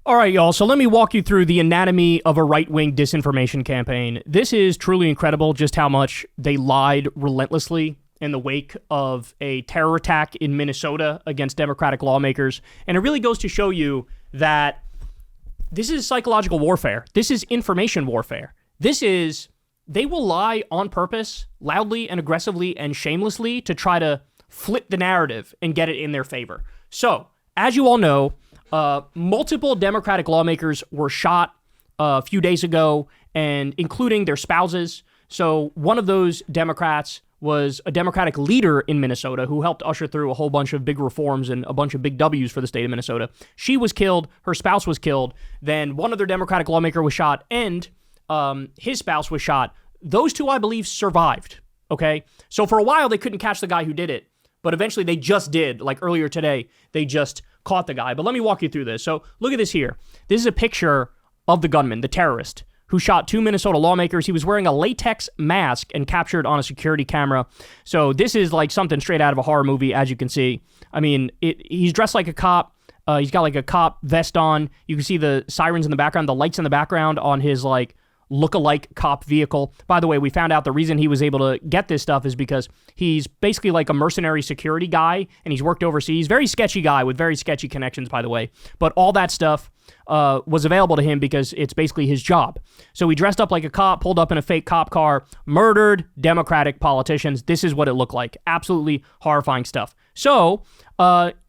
All right, y'all, so let me walk you through the anatomy of a right-wing disinformation campaign. This is truly incredible just how much they lied relentlessly in the wake of a terror attack in Minnesota against Democratic lawmakers. And it really goes to show you that this is psychological warfare. This is information warfare. They will lie on purpose, loudly and aggressively and shamelessly to try to flip the narrative and get it in their favor. So, as you all know, multiple Democratic lawmakers were shot a few days ago, and including their spouses. So one of those Democrats was a Democratic leader in Minnesota who helped usher through a whole bunch of big reforms and a bunch of big W's for the state of Minnesota. She was killed. Her spouse was killed. Then one other Democratic lawmaker was shot, and his spouse was shot. Those two, I believe, survived. Okay? So for a while, they couldn't catch the guy who did it. But eventually they just did. Like earlier today, they just caught the guy. But let me walk you through this. So look at this here. This is a picture of the gunman, the terrorist, who shot two Minnesota lawmakers. He was wearing a latex mask and captured on a security camera. So this is like something straight out of a horror movie, as you can see. I mean, he's dressed like a cop. He's got like a cop vest on. You can see the sirens in the background, the lights in the background on his like look-alike cop vehicle. By the way, we found out the reason he was able to get this stuff is because he's basically like a mercenary security guy, and he's worked overseas. Very sketchy guy with very sketchy connections, by the way. But all that stuff was available to him because it's basically his job. So he dressed up like a cop, pulled up in a fake cop car, murdered Democratic politicians. This is what it looked like. Absolutely horrifying stuff. So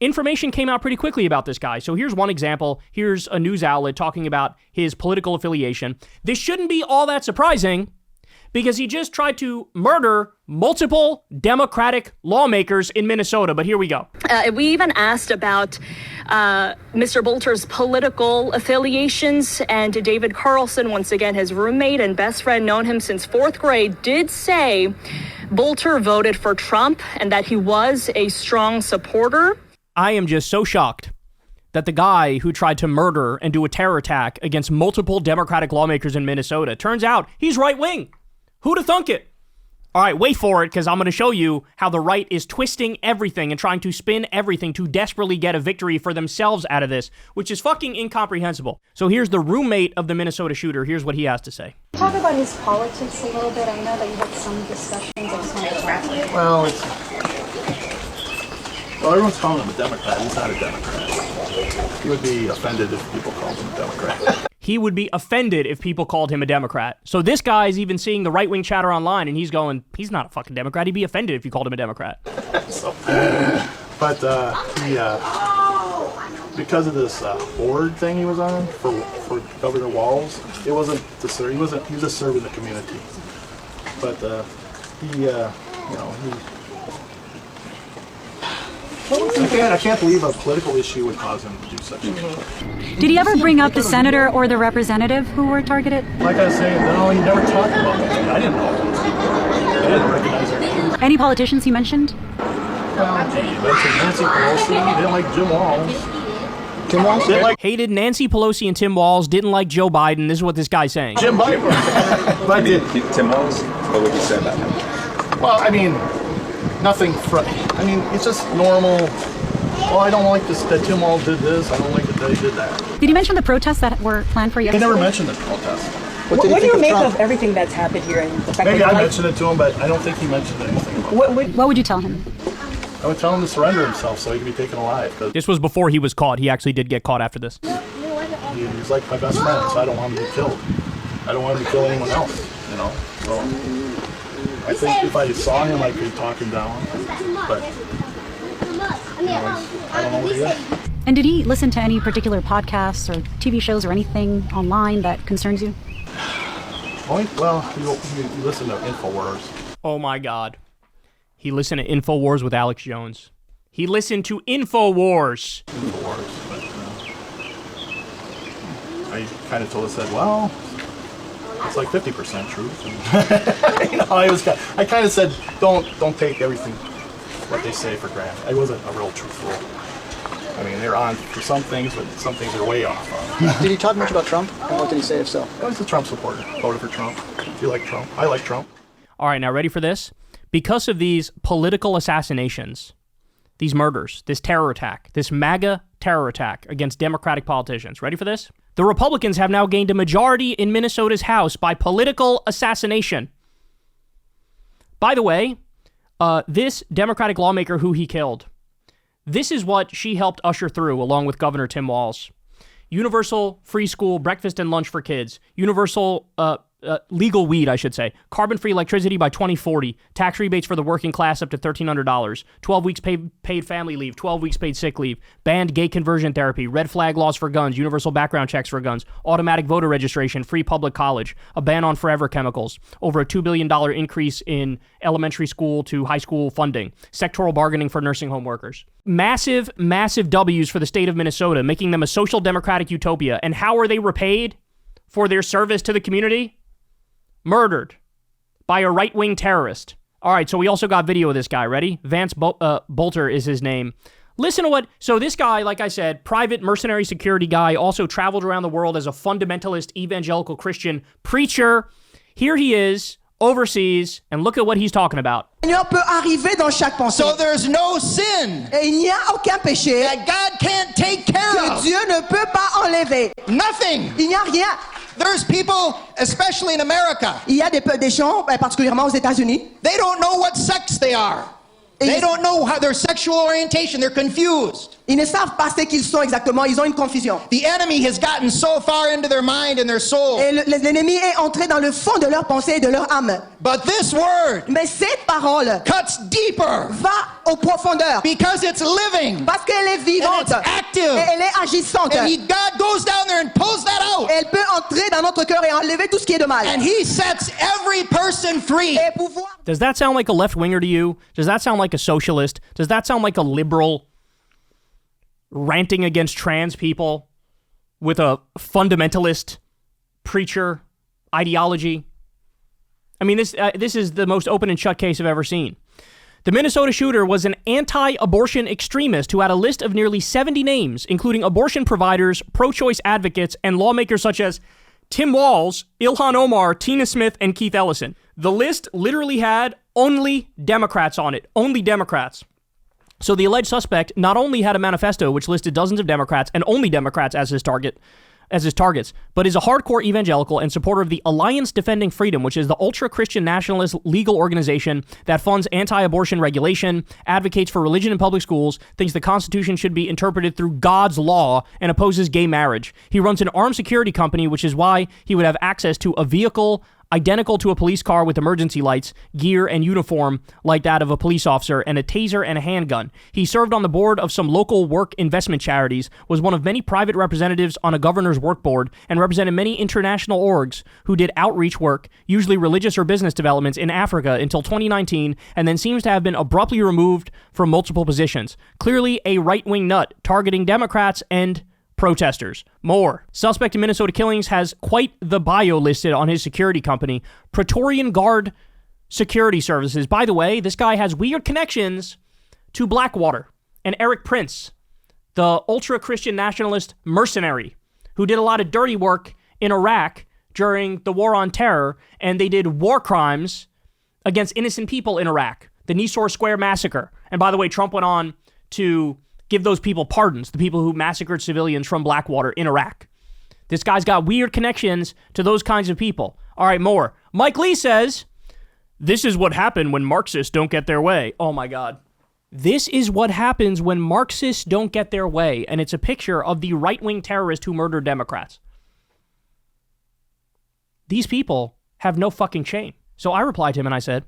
information came out pretty quickly about this guy. So here's one example. Here's a news outlet talking about his political affiliation. This shouldn't be all that surprising because he just tried to murder multiple Democratic lawmakers in Minnesota. But here we go. We even asked about Mr. Bolter's political affiliations, and David Carlson, once again, his roommate and best friend, known him since fourth grade, did say Bolter voted for Trump and that he was a strong supporter. I am just so shocked that the guy who tried to murder and do a terror attack against multiple Democratic lawmakers in Minnesota, turns out he's right-wing. Who'd have thunk it? All right, wait for it, because I'm going to show you how the right is twisting everything and trying to spin everything to desperately get a victory for themselves out of this, which is fucking incomprehensible. So here's the roommate of the Minnesota shooter. Here's what he has to say. Talk about his politics a little bit. I know that you had some discussions. I just wanted to wrap it. Well, everyone's calling him a Democrat. He's not a Democrat. He would be offended if people called him a Democrat. He would be offended if people called him a Democrat. So this guy's even seeing the right-wing chatter online, and he's going, he's not a fucking Democrat. He'd be offended if you called him a Democrat. Because of this board thing he was on for Governor Walz, it wasn't to serve. He was just serving the community. But I can't believe a political issue would cause him to do such a thing. Did he ever bring up the senator or the representative who were targeted? Like I was saying, no, he never talked about that. I didn't know those people. I didn't recognize their names. Any politicians he mentioned? Well, he mentioned Nancy Pelosi. He didn't like Jim Walz. Tim Walz? Hated Nancy Pelosi and Tim Walz, didn't like Joe Biden. This is what this guy's saying. Jim Biden. Tim Walz? What would you say about him? Well, I mean, nothing. It's just normal. Well, I don't like this, that Tim Walz did this. I don't like that he did that. Did he mention the protests that were planned for yesterday? He never mentioned the protest. What do you make of everything that's happened here? And the fact Maybe that I mentioned it to him, but I don't think he mentioned anything about What would you tell him? I would tell him to surrender himself so he can be taken alive. This was before he was caught. He actually did get caught after this. He's like my best friend, so I don't want him to be killed. I don't want him to kill anyone else, you know. So I think if I saw him, I could talk him down. But I don't know what he is. And did he listen to any particular podcasts or TV shows or anything online that concerns you? Well, you listen to InfoWars. Oh my God. He listened to InfoWars with Alex Jones. He listened to InfoWars. But I kind of told us that, well, it's like 50% truth. And, I kind of said, don't take everything what they say for granted. I wasn't a real truthful. I mean, they're on for some things, but some things are way off. Did he talk much about Trump? And what did he say if so? I was a Trump supporter. Voted for Trump. You like Trump? I like Trump. All right, now ready for this? Because of these political assassinations, these murders, this terror attack, this MAGA terror attack against Democratic politicians. Ready for this? The Republicans have now gained a majority in Minnesota's House by political assassination. By the way, this Democratic lawmaker who he killed, this is what she helped usher through along with Governor Tim Walz. Universal free school, breakfast and lunch for kids. Universal legal weed, I should say. Carbon-free electricity by 2040. Tax rebates for the working class up to $1,300. 12 weeks paid family leave. 12 weeks paid sick leave. Banned gay conversion therapy. Red flag laws for guns. Universal background checks for guns. Automatic voter registration. Free public college. A ban on forever chemicals. Over a $2 billion increase in elementary school to high school funding. Sectoral bargaining for nursing home workers. Massive, massive W's for the state of Minnesota, making them a social democratic utopia. And how are they repaid for their service to the community? Murdered by a right-wing terrorist. All right, so we also got video of this guy. Ready? Vance Bolter is his name. Listen to what... So this guy, like I said, private mercenary security guy, also traveled around the world as a fundamentalist evangelical Christian preacher. Here he is, overseas, and look at what he's talking about. Peut arriver dans chaque pensée. So there's no sin Et il n'y a aucun péché that God can't take care que of. Dieu ne peut pas enlever. Nothing. Il n'y a rien. There's people, especially in America, Il y a des gens, particulièrement aux États-Unis, they don't know what sex they are. They don't know how their sexual orientation. They're confused. ils ne savent pas ce qu'ils sont exactement, ils ont une confusion. The enemy has gotten so far into their mind and their soul. Et l'ennemi est entré dans le fond de leur pensée et de leur âme. But this word Mais cette parole cuts deeper va aux profondeurs because it's living. parce qu'elle est vivante And it's active. et elle est agissante. And God goes down there and pulls that out. Elle peut entrer dans notre cœur et enlever tout ce qui est de mal. And he sets every person free. Et pouvoir... Does that sound like a left-winger to you? Does that sound like a socialist? Does that sound like a liberal ranting against trans people with a fundamentalist preacher ideology? I mean, this is the most open and shut case I've ever seen. The Minnesota shooter was an anti-abortion extremist who had a list of nearly 70 names, including abortion providers, pro-choice advocates, and lawmakers such as Tim Walz, Ilhan Omar, Tina Smith, and Keith Ellison. The list literally had only Democrats on it. Only Democrats. So the alleged suspect not only had a manifesto which listed dozens of Democrats and only Democrats as his targets, but is a hardcore evangelical and supporter of the Alliance Defending Freedom, which is the ultra-Christian nationalist legal organization that funds anti-abortion regulation, advocates for religion in public schools, thinks the Constitution should be interpreted through God's law, and opposes gay marriage. He runs an armed security company, which is why he would have access to a vehicle identical to a police car with emergency lights, gear, and uniform like that of a police officer, and a taser and a handgun. He served on the board of some local work investment charities, was one of many private representatives on a governor's work board, and represented many international orgs who did outreach work, usually religious or business developments, in Africa until 2019, and then seems to have been abruptly removed from multiple positions. Clearly a right-wing nut targeting Democrats and protesters. More. Suspect in Minnesota killings has quite the bio listed on his security company, Praetorian Guard Security Services. By the way, this guy has weird connections to Blackwater and Eric Prince, the ultra-Christian nationalist mercenary who did a lot of dirty work in Iraq during the war on terror, and they did war crimes against innocent people in Iraq. The Nisour Square massacre. And by the way, Trump went on to give those people pardons, the people who massacred civilians from Blackwater in Iraq. This guy's got weird connections to those kinds of people. All right, more. Mike Lee says, this is what happened when Marxists don't get their way. Oh my God. This is what happens when Marxists don't get their way. And it's a picture of the right-wing terrorist who murdered Democrats. These people have no fucking shame. So I replied to him and I said,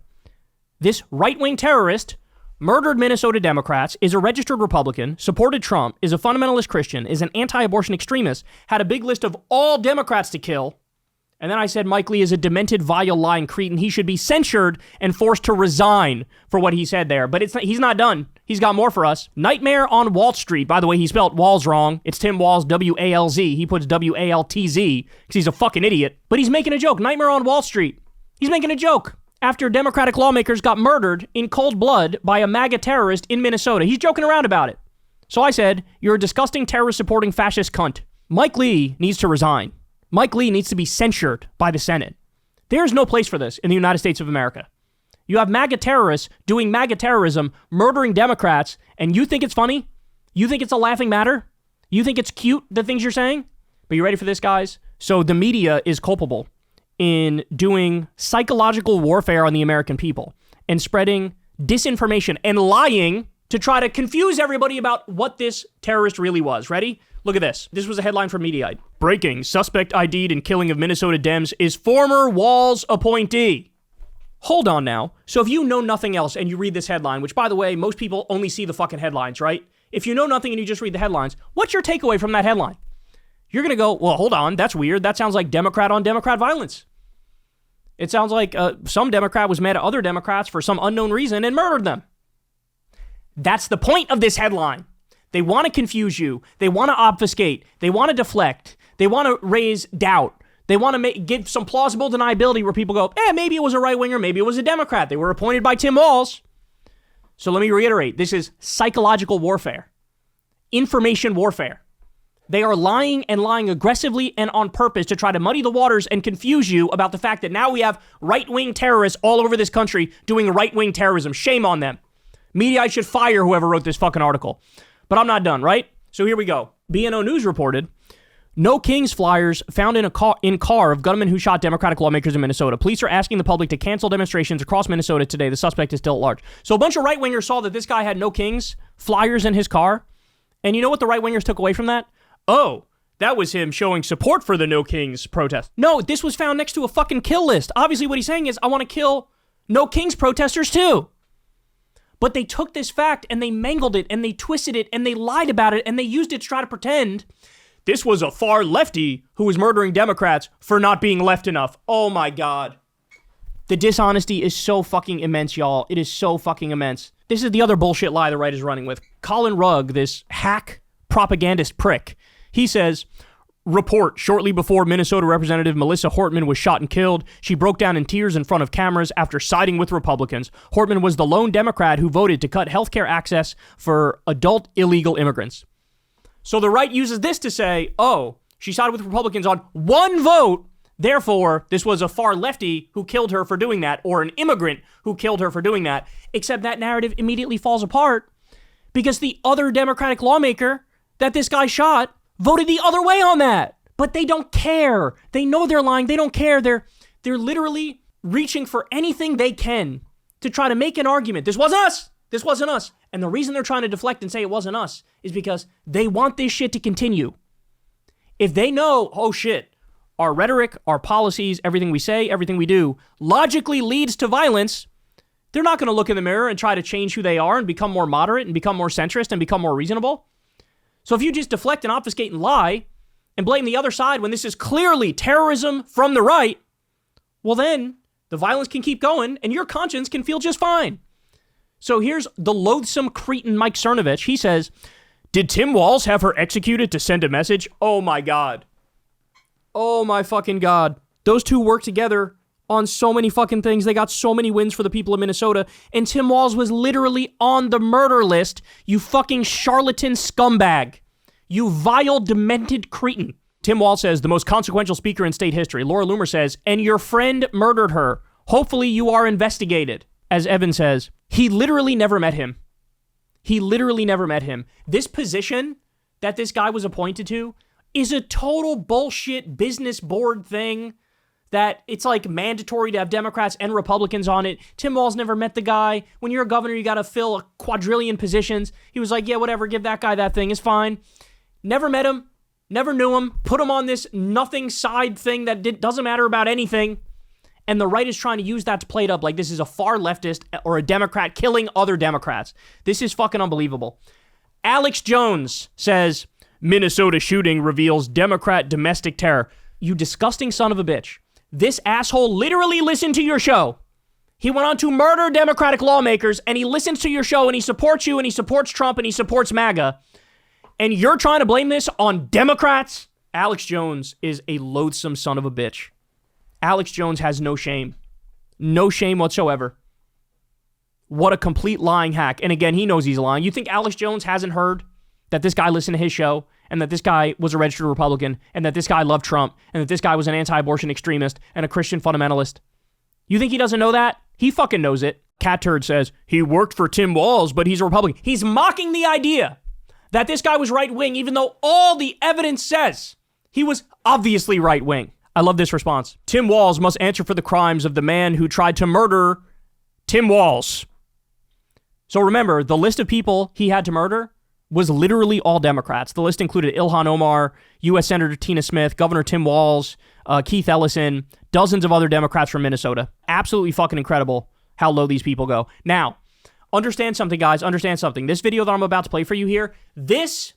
this right-wing terrorist murdered Minnesota Democrats, is a registered Republican, supported Trump, is a fundamentalist Christian, is an anti-abortion extremist, had a big list of all Democrats to kill. And then I said Mike Lee is a demented, vile, lying cretin. He should be censured and forced to resign for what he said there. But he's not done. He's got more for us. Nightmare on Wall Street. By the way, he spelled Walz wrong. It's Tim Walz, W-A-L-Z. He puts W-A-L-T-Z because he's a fucking idiot. But he's making a joke. Nightmare on Wall Street. He's making a joke after Democratic lawmakers got murdered in cold blood by a MAGA terrorist in Minnesota. He's joking around about it. So I said, you're a disgusting terrorist-supporting fascist cunt. Mike Lee needs to resign. Mike Lee needs to be censured by the Senate. There is no place for this in the United States of America. You have MAGA terrorists doing MAGA terrorism, murdering Democrats, and you think it's funny? You think it's a laughing matter? You think it's cute, the things you're saying? But you ready for this, guys? So the media is culpable in doing psychological warfare on the American people and spreading disinformation and lying to try to confuse everybody about what this terrorist really was. Ready? Look at this. This was a headline from Mediaite. Breaking: suspect ID'd in killing of Minnesota Dems is former Walz appointee. Hold on now. So if you know nothing else and you read this headline, which by the way, most people only see the fucking headlines, right? If you know nothing and you just read the headlines, what's your takeaway from that headline? You're going to go, well, hold on, that's weird. That sounds like Democrat on Democrat violence. It sounds like some Democrat was mad at other Democrats for some unknown reason and murdered them. That's the point of this headline. They want to confuse you. They want to obfuscate. They want to deflect. They want to raise doubt. They want to give some plausible deniability where people go, maybe it was a right-winger, maybe it was a Democrat. They were appointed by Tim Walz. So let me reiterate, this is psychological warfare, information warfare. They are lying and lying aggressively and on purpose to try to muddy the waters and confuse you about the fact that now we have right-wing terrorists all over this country doing right-wing terrorism. Shame on them. Media should fire whoever wrote this fucking article. But I'm not done, right? So here we go. BNO News reported, no Kings flyers found in a car of gunmen who shot Democratic lawmakers in Minnesota. Police are asking the public to cancel demonstrations across Minnesota today. The suspect is still at large. So a bunch of right-wingers saw that this guy had no Kings flyers in his car. And you know what the right-wingers took away from that? Oh, that was him showing support for the No Kings protest. No, this was found next to a fucking kill list. Obviously what he's saying is, I want to kill No Kings protesters too. But they took this fact and they mangled it and they twisted it and they lied about it and they used it to try to pretend this was a far lefty who was murdering Democrats for not being left enough. Oh my God. The dishonesty is so fucking immense, y'all. It is so fucking immense. This is the other bullshit lie the right is running with. Colin Rugg, this hack propagandist prick, he says, report, shortly before Minnesota Representative Melissa Hortman was shot and killed, she broke down in tears in front of cameras after siding with Republicans. Hortman was the lone Democrat who voted to cut healthcare access for adult illegal immigrants. So the right uses this to say, oh, she sided with Republicans on one vote, therefore this was a far lefty who killed her for doing that, or an immigrant who killed her for doing that. Except that narrative immediately falls apart because the other Democratic lawmaker that this guy shot voted the other way on that. But they don't care. They know they're lying. They don't care. They're literally reaching for anything they can to try to make an argument. This wasn't us. This wasn't us. And the reason they're trying to deflect and say it wasn't us is because they want this shit to continue. If they know, oh shit, our rhetoric, our policies, everything we say, everything we do logically leads to violence, they're not going to look in the mirror and try to change who they are and become more moderate and become more centrist and become more reasonable. So if you just deflect and obfuscate and lie and blame the other side when this is clearly terrorism from the right, well then the violence can keep going and your conscience can feel just fine. So here's the loathsome cretin Mike Cernovich. He says, did Tim Walz have her executed to send a message? Oh my God. Oh my fucking God. Those two work together on so many fucking things. They got so many wins for the people of Minnesota. And Tim Walz was literally on the murder list. You fucking charlatan scumbag. You vile, demented cretin. Tim Walz says, the most consequential speaker in state history. Laura Loomer says, and your friend murdered her. Hopefully you are investigated. As Evan says, he literally never met him. He literally never met him. This position that this guy was appointed to is a total bullshit business board thing that it's like mandatory to have Democrats and Republicans on it. Tim Walz never met the guy. When you're a governor, you got to fill a quadrillion positions. He was like, yeah, whatever, give that guy that thing. It's fine. Never met him. Never knew him. Put him on this nothing side thing that doesn't matter about anything. And the right is trying to use that to play it up like this is a far leftist or a Democrat killing other Democrats. This is fucking unbelievable. Alex Jones says, Minnesota shooting reveals Democrat domestic terror. You disgusting son of a bitch. This asshole literally listened to your show. He went on to murder Democratic lawmakers and he listens to your show and he supports you and he supports Trump and he supports MAGA. And you're trying to blame this on Democrats? Alex Jones is a loathsome son of a bitch. Alex Jones has no shame. No shame whatsoever. What a complete lying hack. And again, he knows he's lying. You think Alex Jones hasn't heard that this guy listened to his show and that this guy was a registered Republican and that this guy loved Trump and that this guy was an anti-abortion extremist and a Christian fundamentalist? You think he doesn't know that? He fucking knows it. Cat Turd says, he worked for Tim Walz, but he's a Republican. He's mocking the idea that this guy was right-wing, even though all the evidence says he was obviously right-wing. I love this response. Tim Walz must answer for the crimes of the man who tried to murder Tim Walz. So remember, the list of people he had to murder was literally all Democrats. The list included Ilhan Omar, U.S. Senator Tina Smith, Governor Tim Walz, Keith Ellison, dozens of other Democrats from Minnesota. Absolutely fucking incredible how low these people go. Now, understand something, guys. Understand something. This video that I'm about to play for you here, this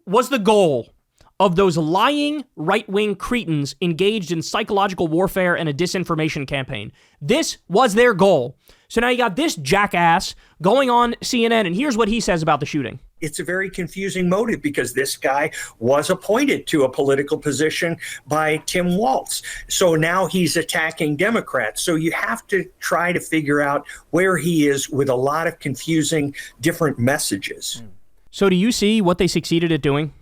was the goal of those lying right-wing cretins engaged in psychological warfare and a disinformation campaign. This was their goal. So now you got this jackass going on CNN, and here's what he says about the shooting. It's a very confusing motive because this guy was appointed to a political position by Tim Walz. So now he's attacking Democrats. So you have to try to figure out where he is with a lot of confusing different messages. So do you see what they succeeded at doing?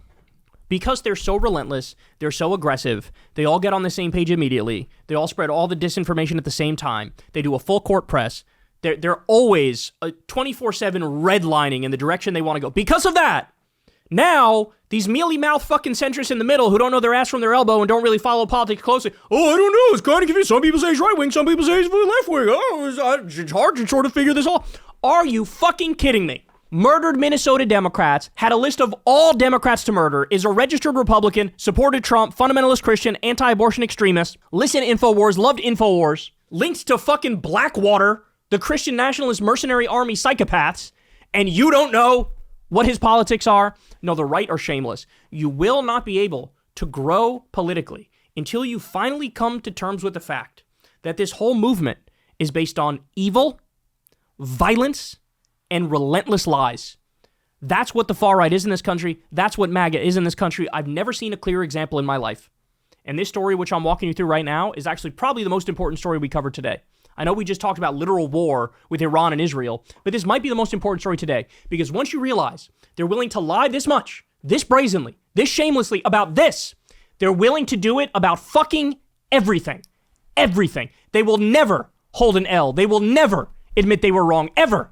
Because they're so relentless, they're so aggressive, they all get on the same page immediately, they all spread all the disinformation at the same time, they do a full court press, they're always 24/7 redlining in the direction they want to go. Because of that, now, these mealy-mouthed fucking centrists in the middle who don't know their ass from their elbow and don't really follow politics closely, oh, I don't know, it's kind of confusing. Some people say it's right-wing, some people say it's left-wing. Oh, it's hard to sort of figure this all. Are you fucking kidding me? Murdered Minnesota Democrats, had a list of all Democrats to murder, is a registered Republican, supported Trump, fundamentalist Christian, anti-abortion extremist, listened to InfoWars, loved InfoWars, linked to fucking Blackwater, the Christian nationalist mercenary army psychopaths, and you don't know what his politics are? No, the right are shameless. You will not be able to grow politically until you finally come to terms with the fact that this whole movement is based on evil, violence, and relentless lies. That's what the far right is in this country. That's what MAGA is in this country. I've never seen a clearer example in my life. And this story, which I'm walking you through right now, is actually probably the most important story we covered today. I know we just talked about literal war with Iran and Israel, but this might be the most important story today, because once you realize they're willing to lie this much, this brazenly, this shamelessly about this, they're willing to do it about fucking everything. Everything. They will never hold an L. They will never admit they were wrong, ever.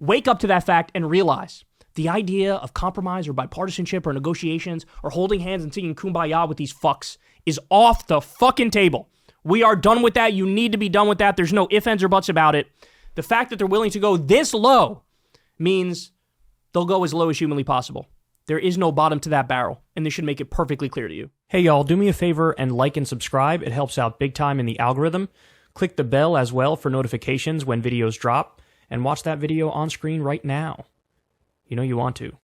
Wake up to that fact and realize the idea of compromise or bipartisanship or negotiations or holding hands and singing Kumbaya with these fucks is off the fucking table. We are done with that. You need to be done with that. There's no ifs, ands, or buts about it. The fact that they're willing to go this low means they'll go as low as humanly possible. There is no bottom to that barrel, and this should make it perfectly clear to you. Hey, y'all, do me a favor and like and subscribe. It helps out big time in the algorithm. Click the bell as well for notifications when videos drop, and watch that video on screen right now. You know you want to.